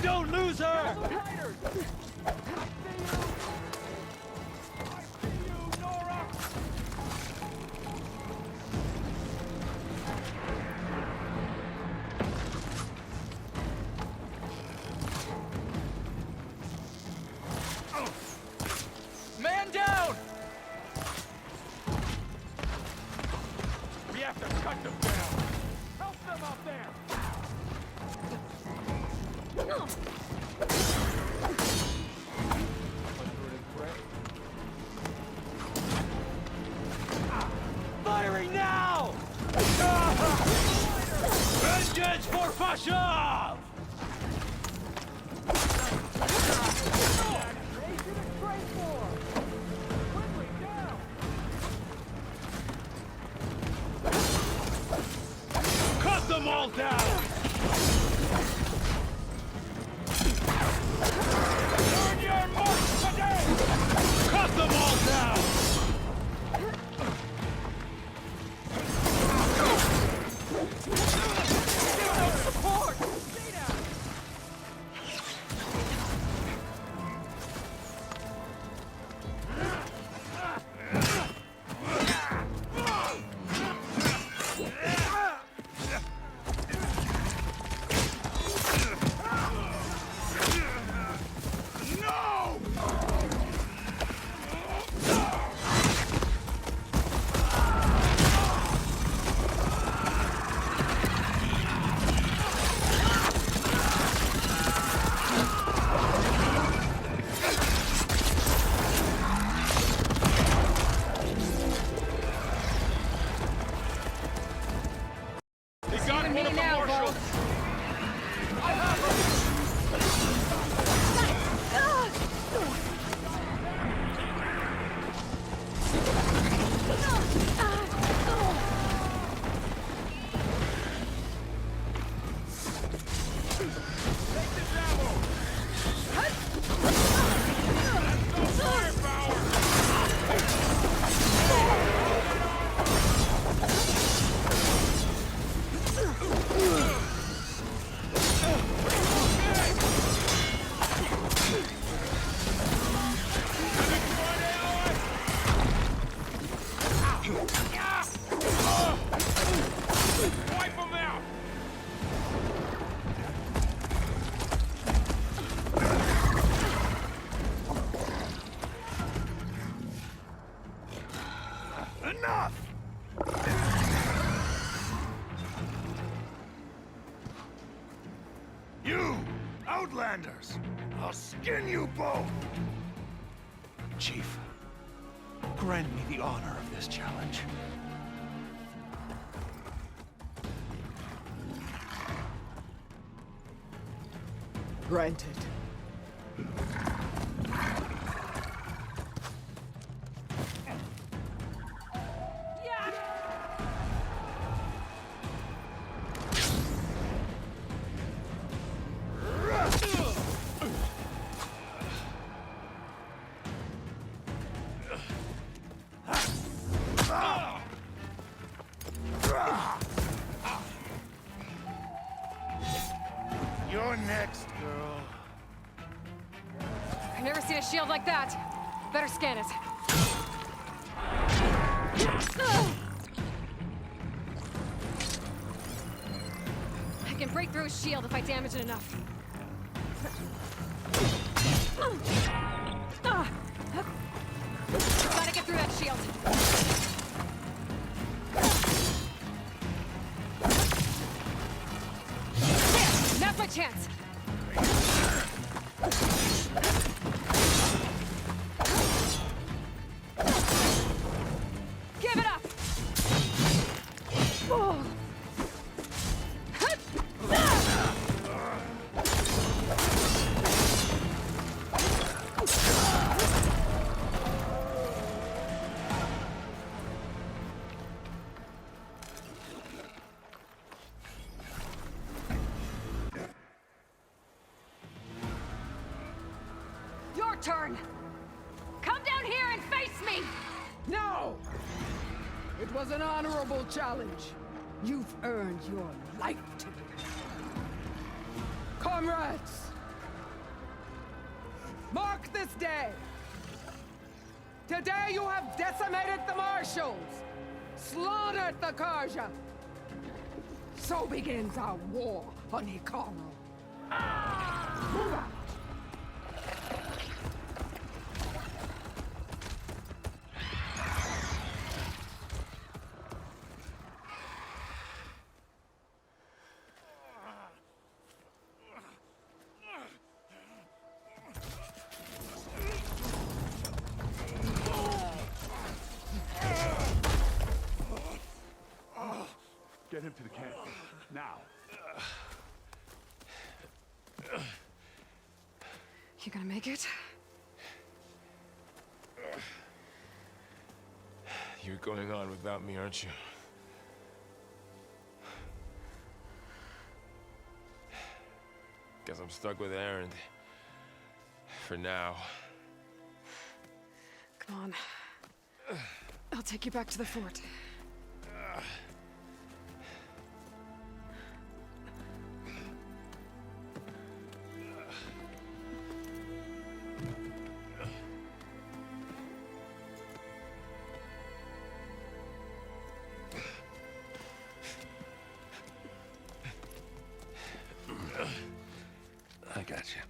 Don't lose her! Man down! We have to cut them down. Help them out there! Firing now! Vengeance for Fashov! Cut them all down! Turn your march today! Cut them all down! Support! Stay down! Wipe them out! Enough! You, Outlanders! I'll skin you both! Chief, grant me the honor of this challenge. Granted. You're next, girl. I've never seen a shield like that. Better scan it. I can break through a shield if I damage it enough. Gotta get through that shield. There, now's my chance. Give it up! Oh. Your turn! Come down here and face me! No! It was an honorable challenge. You've earned your life today. Comrades, Mark this day! Today you have decimated the Marshals! Slaughtered the Karja! So begins our war on Hikaru. Move out! Get him to the camp. Now. You gonna make it? You're going on without me, aren't you? Guess I'm stuck with Aaron. For now. Come on. I'll take you back to the fort. I got you.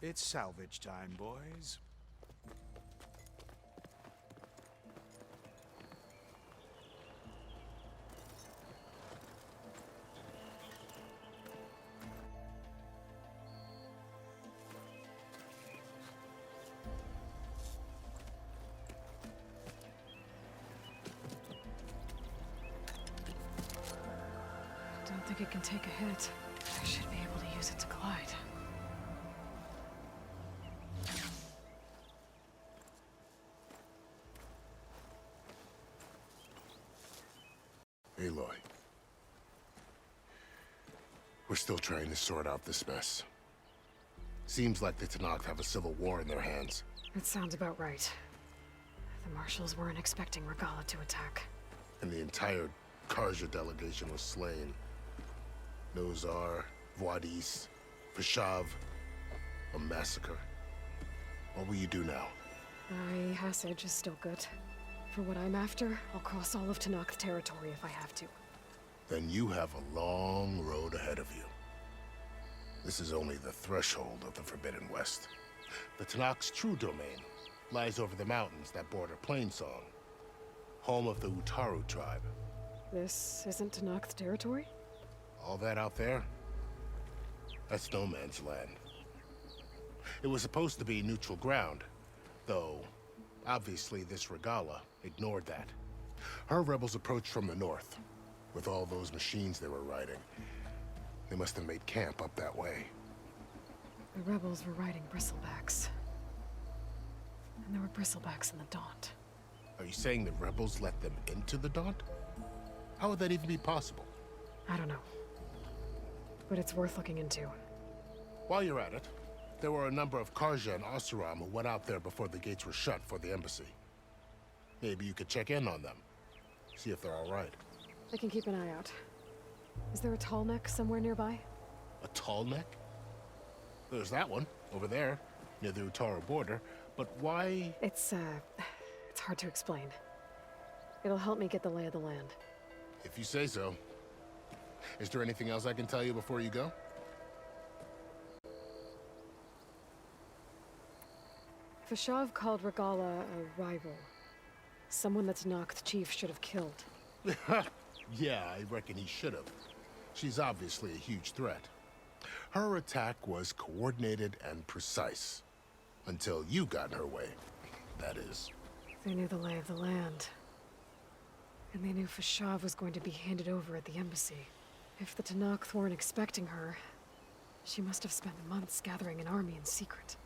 It's salvage time, boys. Don't think it can take a hit. I should be able to use it to glide. Aloy. We're still trying to sort out this mess. Seems like the Tenakth have a civil war in their hands. That sounds about right. The Marshals weren't expecting Regala to attack. And the entire Karja delegation was slain. Nozar, Voidis, Fashav. A massacre. What will you do now? My passage is still good. For what I'm after, I'll cross all of Tenakth territory if I have to. Then you have a long road ahead of you. This is only the threshold of the Forbidden West. The Tenakth's true domain lies over the mountains that border Plainsong, home of the Utaru tribe. This isn't Tenakth territory? All that out there? That's no man's land. It was supposed to be neutral ground, though obviously this Regala ignored that. Her rebels approached from the north, with all those machines they were riding. They must have made camp up that way. The rebels were riding bristlebacks. And there were bristlebacks in the Daunt. Are you saying the rebels let them into the Daunt? How would that even be possible? I don't know. But it's worth looking into. While you're at it, there were a number of Karja and Oseram who went out there before the gates were shut for the embassy. Maybe you could check in on them. See if they're all right. I can keep an eye out. Is there a tall neck somewhere nearby? A tall neck? There's that one, over there, near the Utaru border. But why? It's hard to explain. It'll help me get the lay of the land. If you say so. Is there anything else I can tell you before you go? Fashav called Regala a rival. Someone that Tenakth chief should have killed. Yeah, I reckon he should have. She's obviously a huge threat. Her attack was coordinated and precise. Until you got in her way, that is. They knew the lay of the land. And they knew Fashav was going to be handed over at the embassy. If the Tenakth weren't expecting her, she must have spent months gathering an army in secret.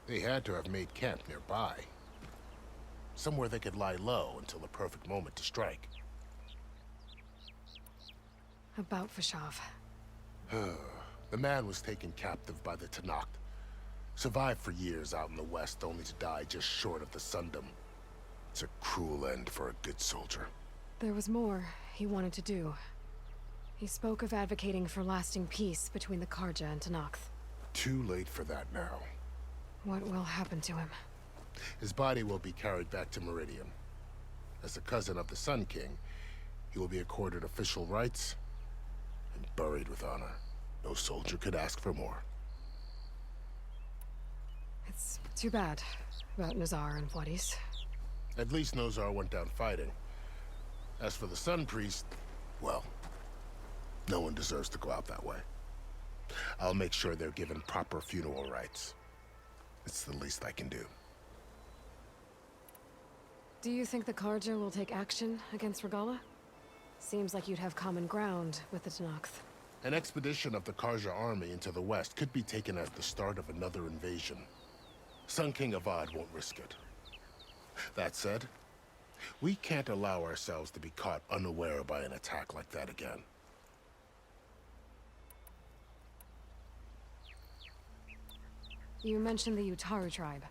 They had to have made camp nearby. Somewhere they could lie low until the perfect moment to strike. About Fashav. The man was taken captive by the Tanakh. Survived for years out in the west, only to die just short of the Sundom. It's a cruel end for a good soldier. There was more he wanted to do. He spoke of advocating for lasting peace between the Karja and Tanakh. Too late for that now. What will happen to him? His body will be carried back to Meridian. As a cousin of the Sun King, he will be accorded official rights and buried with honor. No soldier could ask for more. It's too bad about Nazar and Wadis. At least Nozar went down fighting. As for the Sun Priest, well, no one deserves to go out that way. I'll make sure they're given proper funeral rites. It's the least I can do. Do you think the Karja will take action against Regala? Seems like you'd have common ground with the Tanakh. An expedition of the Karja army into the west could be taken as the start of another invasion. Sun King Avad won't risk it. That said, we can't allow ourselves to be caught unaware by an attack like that again. You mentioned the Utaru tribe.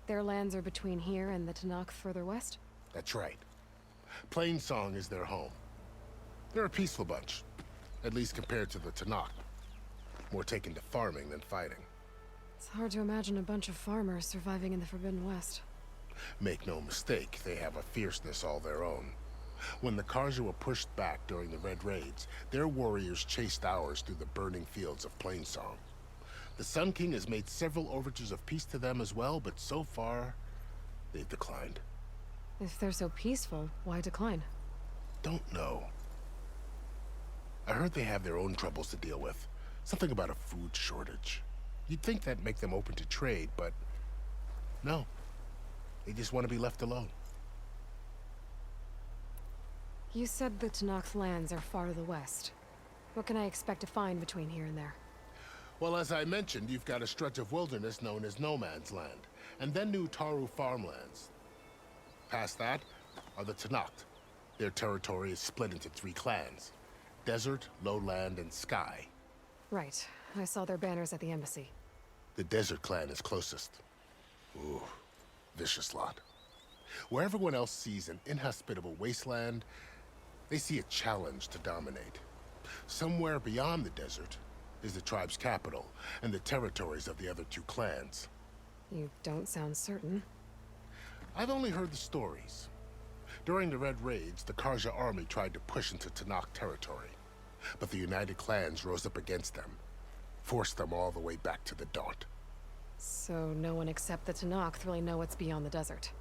Their lands are between here and the Tanakh further west? That's right. Plainsong is their home. They're a peaceful bunch, at least compared to the Tanakh. More taken to farming than fighting. It's hard to imagine a bunch of farmers surviving in the Forbidden West. Make no mistake, they have a fierceness all their own. When the Karja were pushed back during the Red Raids, their warriors chased ours through the burning fields of Plainsong. The Sun King has made several overtures of peace to them as well, but so far, they've declined. If they're so peaceful, why decline? Don't know. I heard they have their own troubles to deal with. Something about a food shortage. You'd think that'd make them open to trade, but no. They just want to be left alone. You said the Tanakh lands are far to the west. What can I expect to find between here and there? Well, as I mentioned, you've got a stretch of wilderness known as No Man's Land, and then New Taru farmlands. Past that are the Tanakh. Their territory is split into 3 clans: Desert, Lowland, and Sky. Right. I saw their banners at the embassy. The Desert clan is closest. Ooh, vicious lot. Where everyone else sees an inhospitable wasteland, they see a challenge to dominate. Somewhere beyond the desert is the tribe's capital and the territories of the other 2 clans. You don't sound certain. I've only heard the stories. During the Red Raids, the Karja army tried to push into Tanakh territory, but the United Clans rose up against them, forced them all the way back to the Daunt. So no one except the Tanakh really know what's beyond the desert.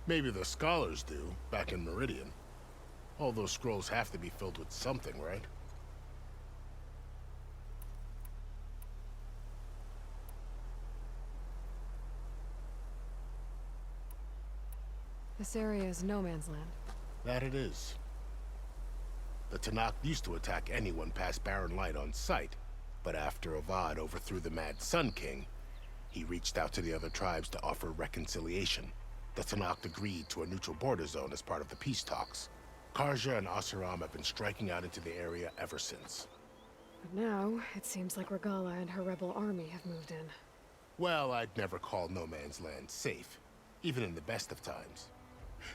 Maybe the scholars do, back in Meridian. All those scrolls have to be filled with something, right? This area is no man's land. That it is. The Tanakh used to attack anyone past Barren Light on sight, but after Avad overthrew the Mad Sun King, he reached out to the other tribes to offer reconciliation. The Tanakh agreed to a neutral border zone as part of the peace talks. Karja and Asuram have been striking out into the area ever since. But now, it seems like Regala and her rebel army have moved in. Well, I'd never call No Man's Land safe, even in the best of times.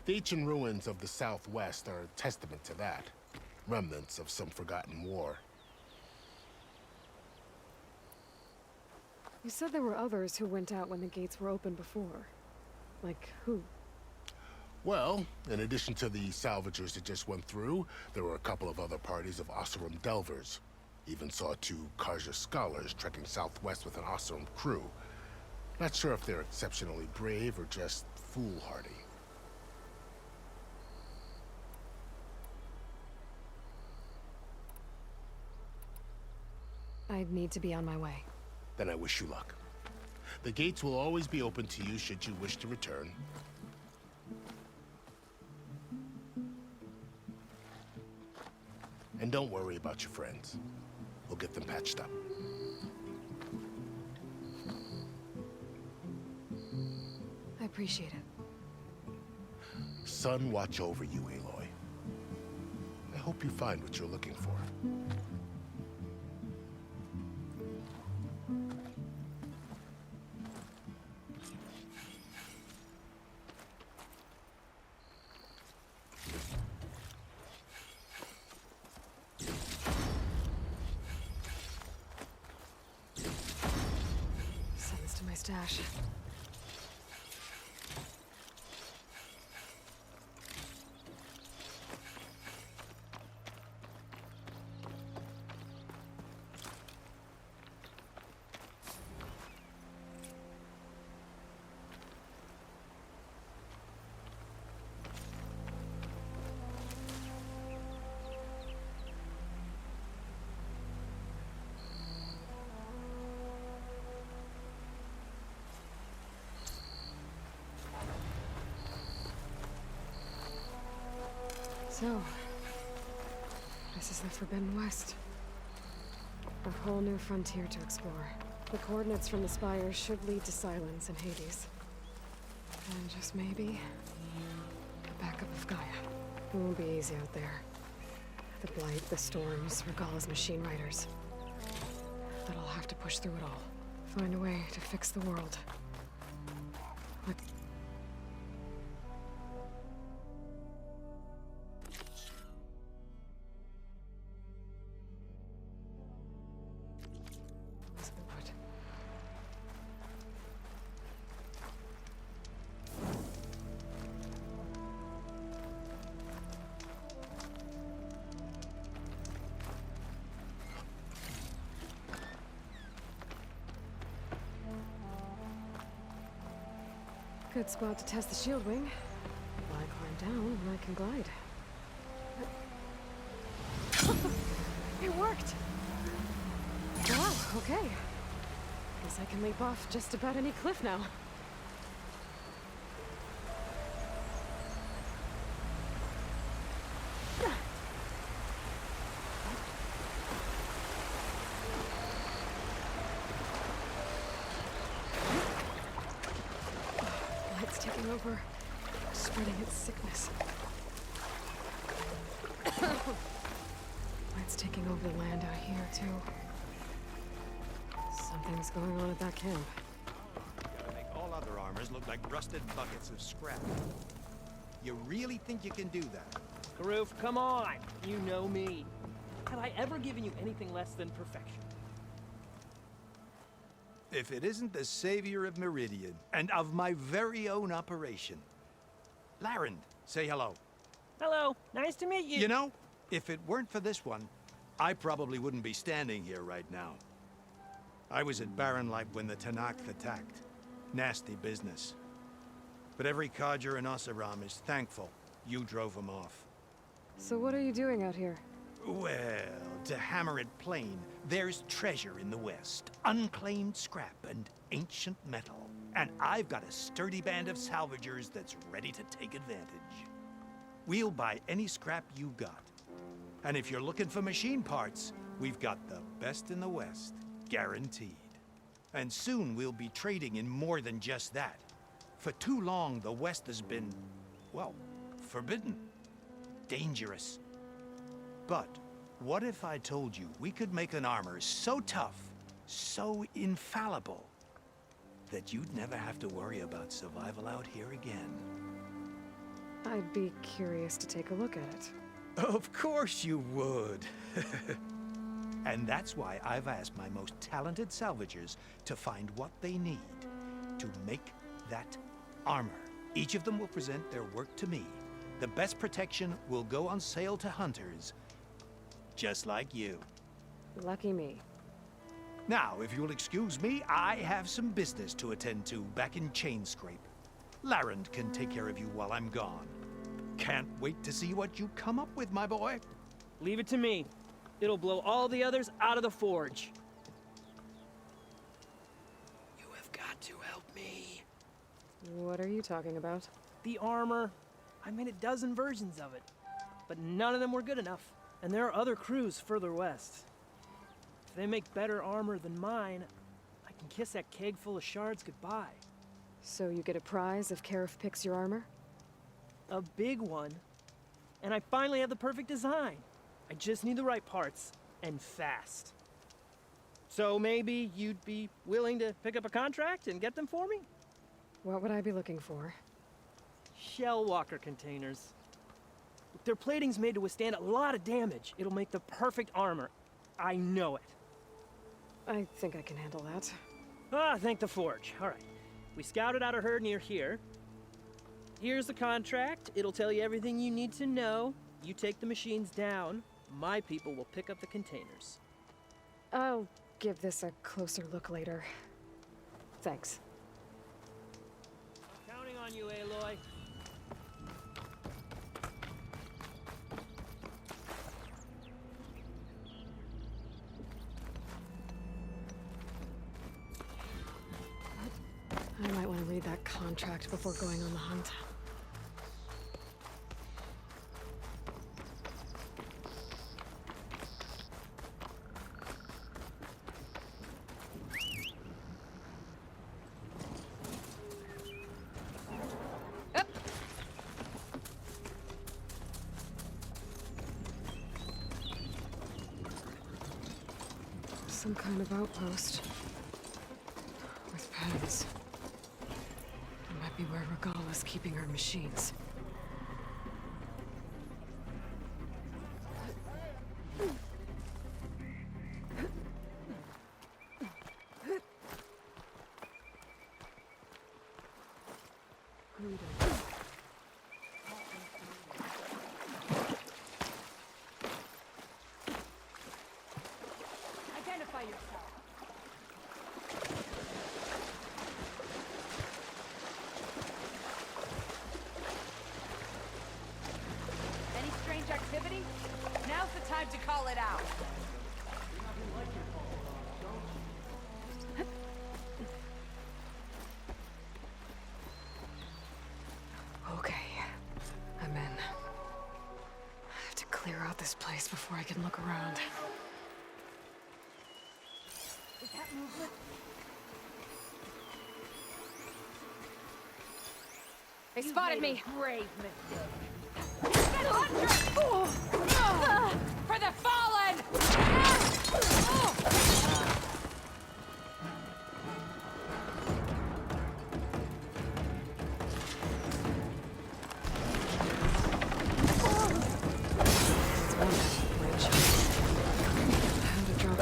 The ancient ruins of the Southwest are a testament to that. Remnants of some forgotten war. You said there were others who went out when the gates were open before. Like who? Well, in addition to the salvagers that just went through, there were a couple of other parties of Asuram delvers. Even saw 2 Karja scholars trekking southwest with an Asuram crew. Not sure if they're exceptionally brave or just foolhardy. I'd need to be on my way. Then I wish you luck. The gates will always be open to you should you wish to return. And don't worry about your friends. We'll get them patched up. I appreciate it. Sun watch over you, Aloy. I hope hope you find what you're looking for. Send this to my stash. So, this is the Forbidden West. A whole new frontier to explore. The coordinates from the spires should lead to Silence and Hades. And just maybe, the backup of Gaia. It won't be easy out there. The blight, the storms, Regala's machine riders. But I'll have to push through it all. Find a way to fix the world. Good spot to test the shield wing. Why climb down when I can glide? It worked! Wow, okay. Guess I can leap off just about any cliff now. Blight's taking over, spreading its sickness. Blight's taking over the land out here, too. Something's going on at that camp. Gotta make all other armors look like rusted buckets of scrap. You really think you can do that? Karoof, come on! You know me. Have I ever given you anything less than perfection? If it isn't the savior of Meridian, and of my very own operation. Larend, say hello. Hello, nice to meet you. You know, if it weren't for this one, I probably wouldn't be standing here right now. I was at Barren Light when the Tenakth attacked. Nasty business. But every codger in Oseram is thankful you drove them off. So what are you doing out here? Well, to hammer it plain, there's treasure in the West. Unclaimed scrap and ancient metal. And I've got a sturdy band of salvagers that's ready to take advantage. We'll buy any scrap you got. And if you're looking for machine parts, we've got the best in the West, guaranteed. And soon we'll be trading in more than just that. For too long, the West has been, well, forbidden. Dangerous. But what if I told you we could make an armor so tough, so infallible, that you'd never have to worry about survival out here again? I'd be curious to take a look at it. Of course you would. And that's why I've asked my most talented salvagers to find what they need to make that armor. Each of them will present their work to me. The best protection will go on sale to hunters, just like you. Lucky me. Now, if you'll excuse me, I have some business to attend to back in Chainscrape. Larend can take care of you while I'm gone. Can't wait to see what you come up with, my boy. Leave it to me. It'll blow all the others out of the forge. You have got to help me. What are you talking about? The armor. I made a dozen versions of it, but none of them were good enough. And there are other crews further west. If they make better armor than mine, I can kiss that keg full of shards goodbye. So you get a prize if Karif picks your armor? A big one. And I finally have the perfect design. I just need the right parts, and fast. So maybe you'd be willing to pick up a contract and get them for me? What would I be looking for? Shell walker containers. Their plating's made to withstand a lot of damage. It'll make the perfect armor. I know it. I think I can handle that. Ah, thank the forge. All right. We scouted out a herd near here. Here's the contract. It'll tell you everything you need to know. You take the machines down. My people will pick up the containers. I'll give this a closer look later. Thanks. Counting on you, Aloy. I might want to read that contract before going on the hunt. Some kind of outpost. With pens. It might be where Regala's keeping her machines. Identify yourself. Any strange activity? Now's the time to call it out. Okay, I'm in. I have to clear out this place before I can look around. Is that movement? They spotted me! Brave mistake. For the fallen! It's one bridge. How to drop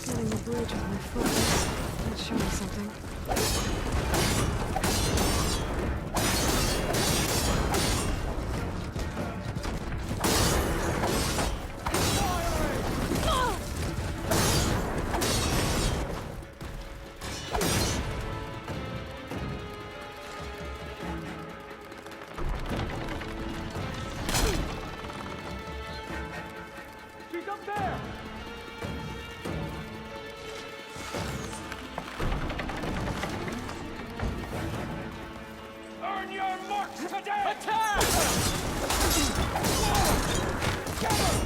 Getting the bridge with my foot. That's showing something. She's up there! Earn your marks today! Attack! Get her!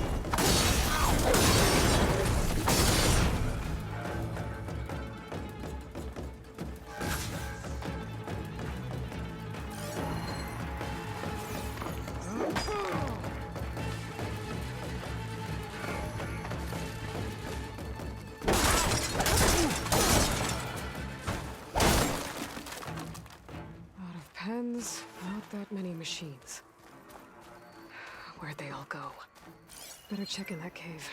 Lot of pens, not that many machines. Where'd they all go? Better check in that cave.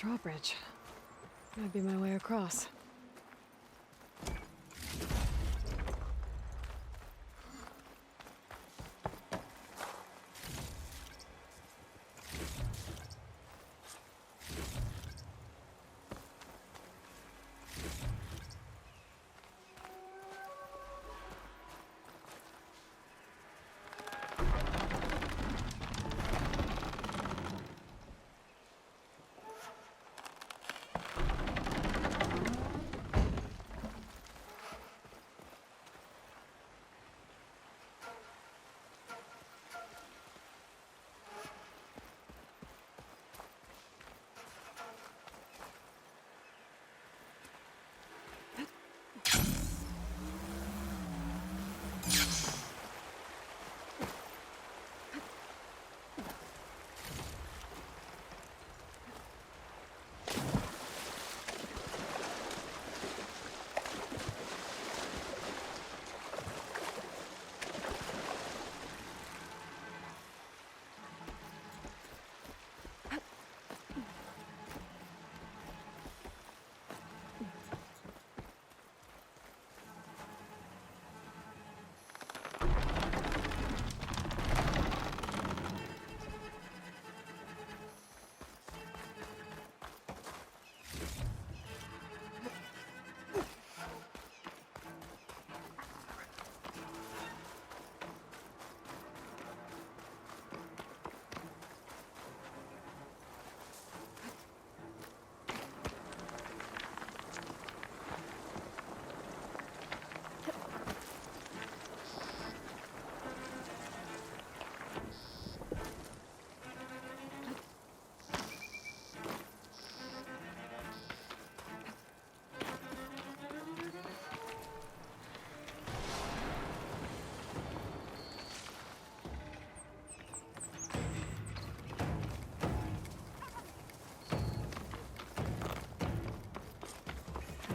drawbridge. Might be my way across.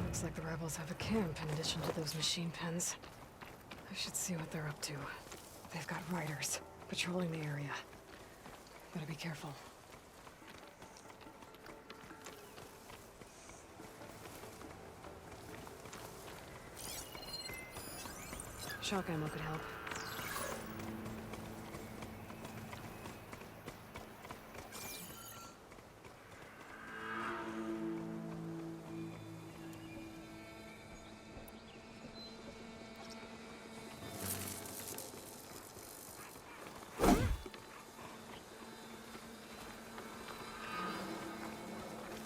Looks like the rebels have a camp in addition to those machine pens. I should see what they're up to. They've got riders patrolling the area. Better be careful. Shock ammo could help.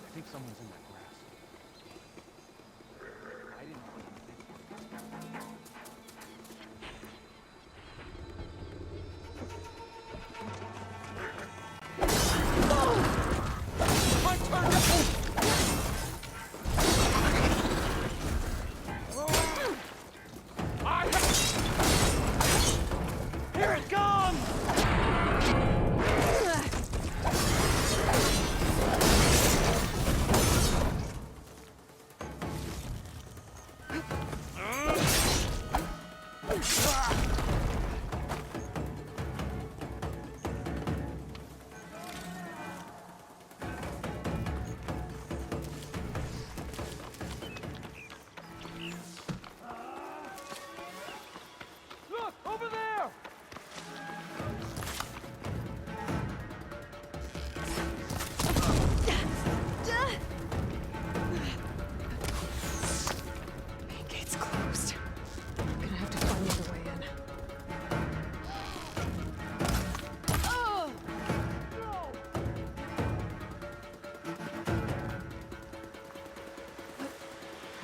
I think someone's in that grass. I didn't see anything. My turn! Here it comes! Look, over there! Main gate's closed. Gonna have to find another way in.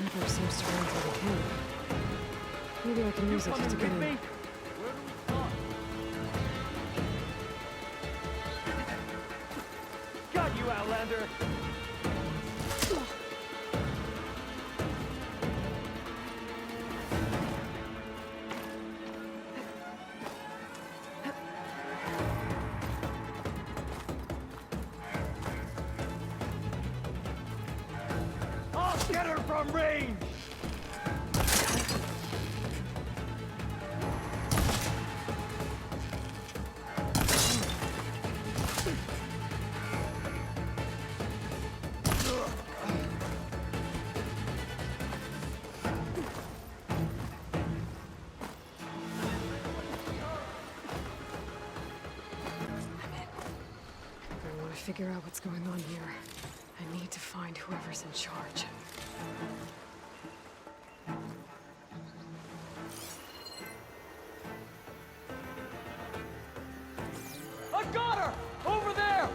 River seems to run through the camp. Maybe I can use it to Coming get with in. me? Where do we start? Got you, Outlander! I'll get her from range! figure out what's going on here. I need to find whoever's in charge. I got her! Over there!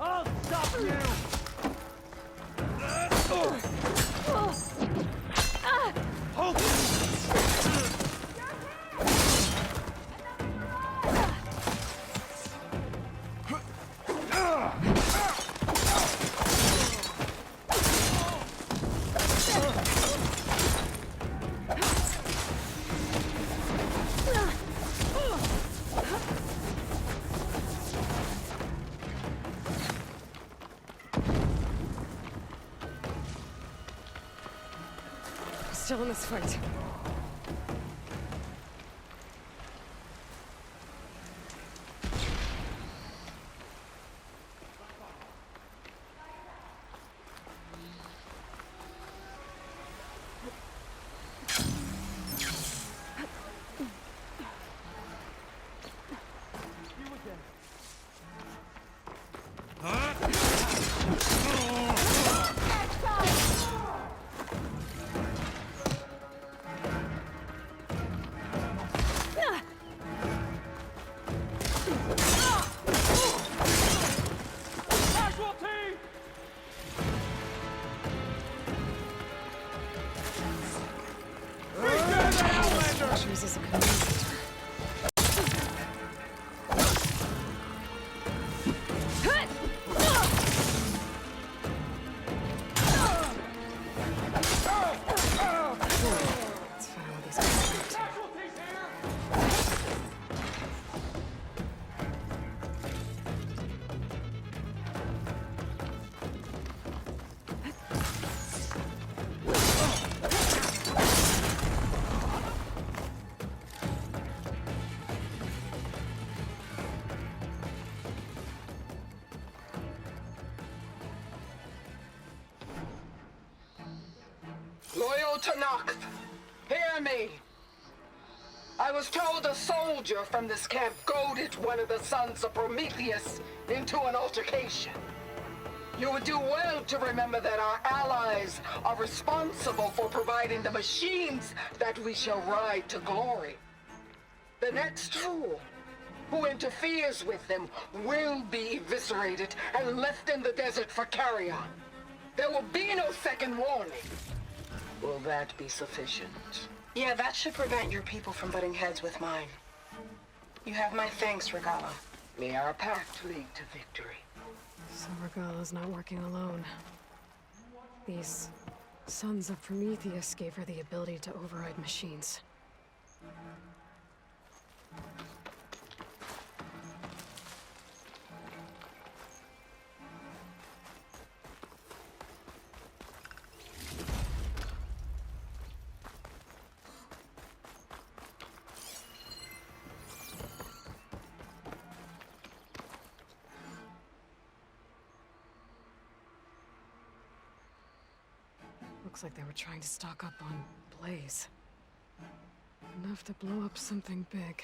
I'll stop you! Still in this fight. Chooses a communicator. Let's find all these guys. Loyal to Noct, hear me. I was told a soldier from this camp goaded one of the sons of Prometheus into an altercation. You would do well to remember that our allies are responsible for providing the machines that we shall ride to glory. The next fool who interferes with them will be eviscerated and left in the desert for carrion. There will be no second warning. Will that be sufficient? Yeah, that should prevent your people from butting heads with mine. You have my thanks, Regalo. May our pact lead to victory. So Regala's not working alone. These sons of Prometheus gave her the ability to override machines. Looks like they were trying to stock up on blaze. Enough to blow up something big.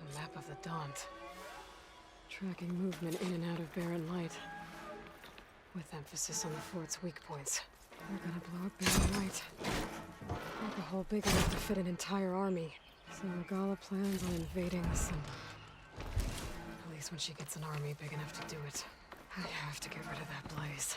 A map of the Daunt. Tracking movement in and out of barren light. With emphasis on the fort's weak points. They're gonna blow up barren light. Make a hole big enough to fit an entire army. So Regala plans on invading the symbol. At least when she gets an army big enough to do it. I have to get rid of that blaze.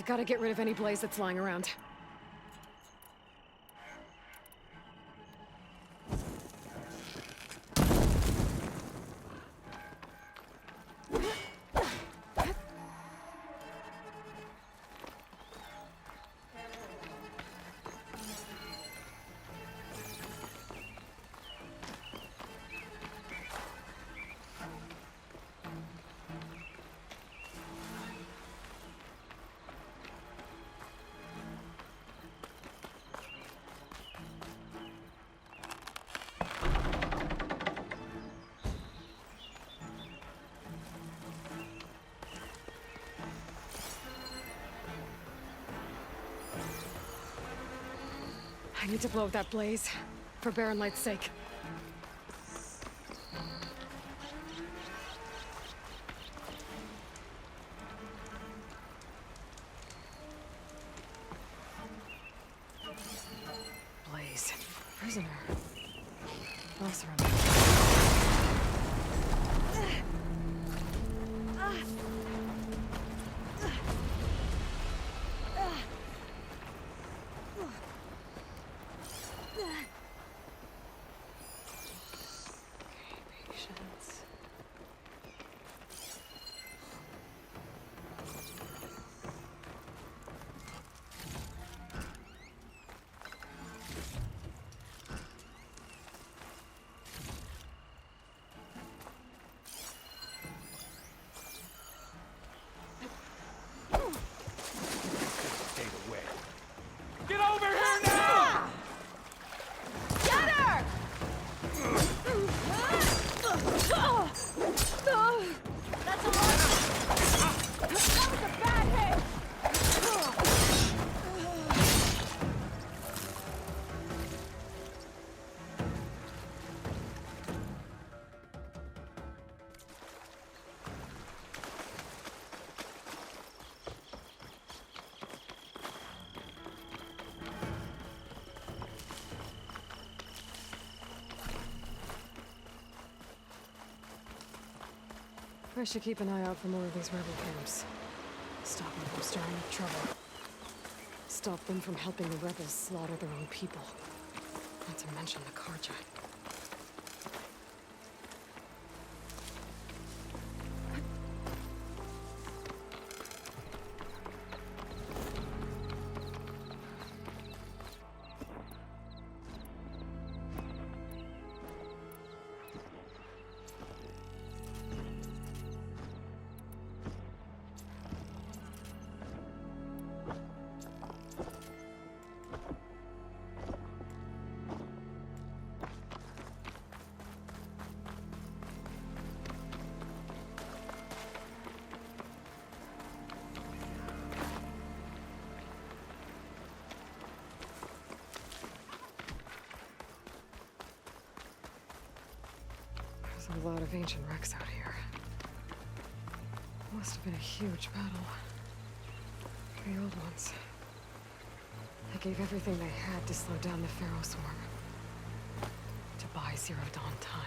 I've got to get rid of any blaze that's lying around. I need to blow up that blaze, for Baron Light's sake. Blaze. Prisoner. Lost. Patience. Stayed away. Get over here now! Get her! That's a lot. That was a bad hit. I should keep an eye out for more of these rebel camps. Stop them from stirring up trouble. Stop them from helping the rebels slaughter their own people. Not to mention the Karja. There's a lot of ancient wrecks out here. Must have been a huge battle. The old ones. They gave everything they had to slow down the Pharaoh swarm. To buy Zero Dawn time.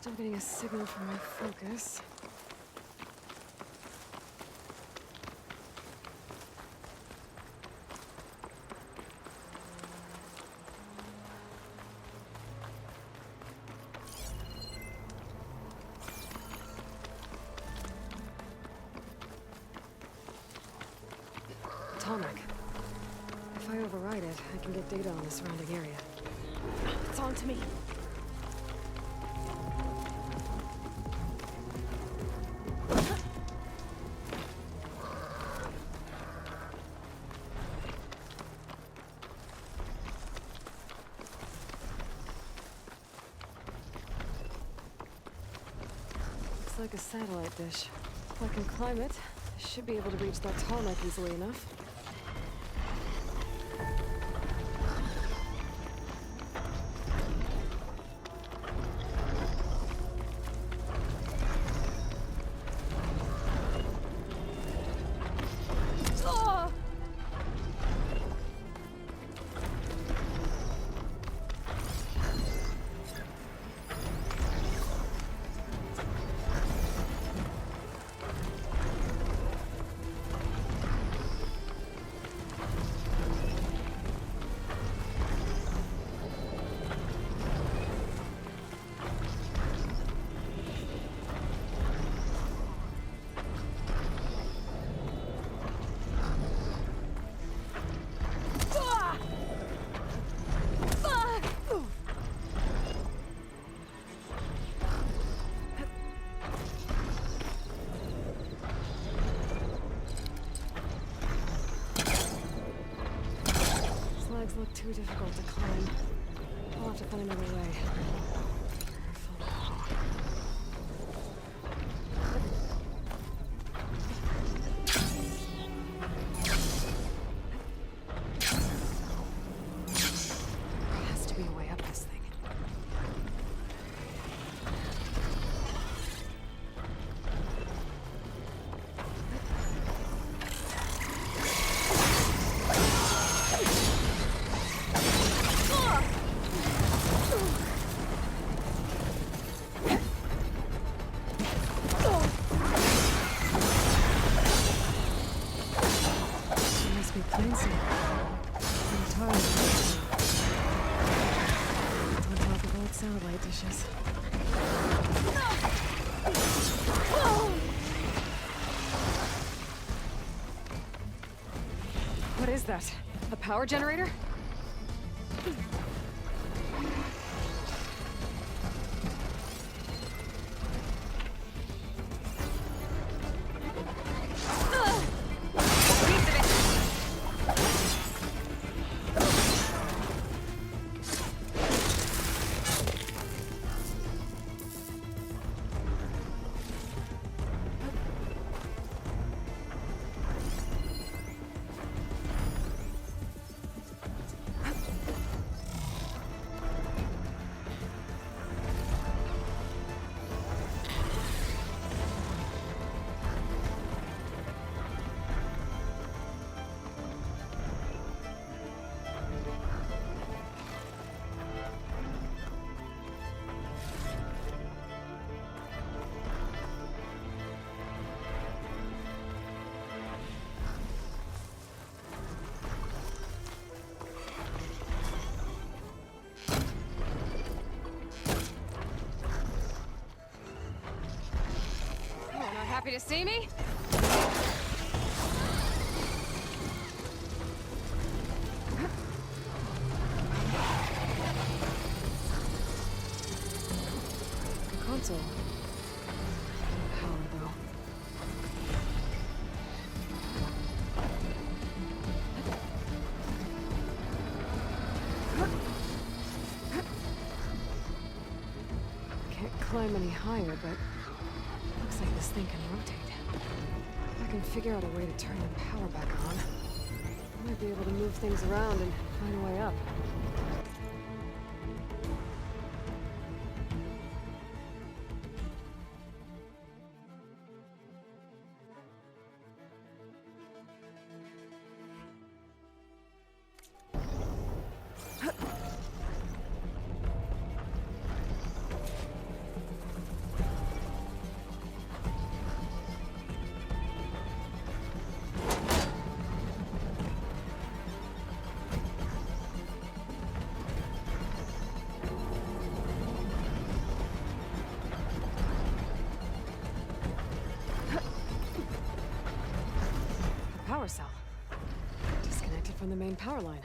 Still getting a signal from my focus. Atomic. If I override it, I can get data on the surrounding area. It's on to me. Looks like a satellite dish. If I can climb it, I should be able to reach that tarmac easily enough. Legs look too difficult to climb. I'll have to find another way. There has to be a way up this thing. Satellite dishes. What is that? A power generator? Happy to see me? Console. Power though. Can't climb any higher, but looks like this thing can rotate. If I can figure out a way to turn the power back on, I might be able to move things around and find a way up. main power line.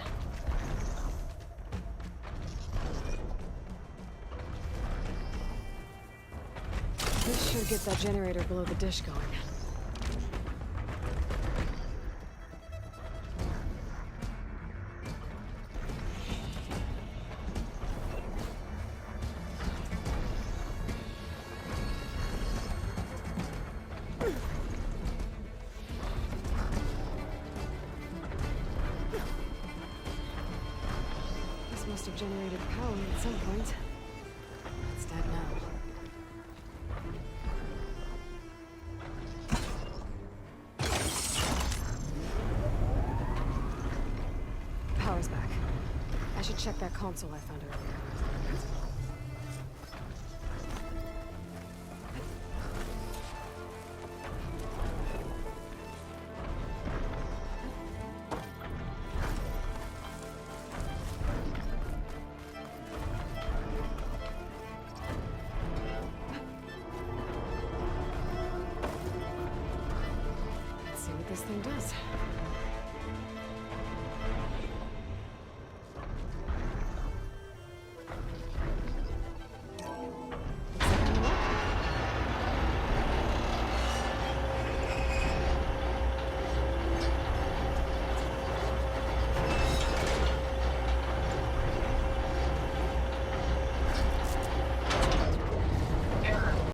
This should get that generator below the dish going. This must have generated power at some point. It's dead now. Power's back. I should check that console I found earlier.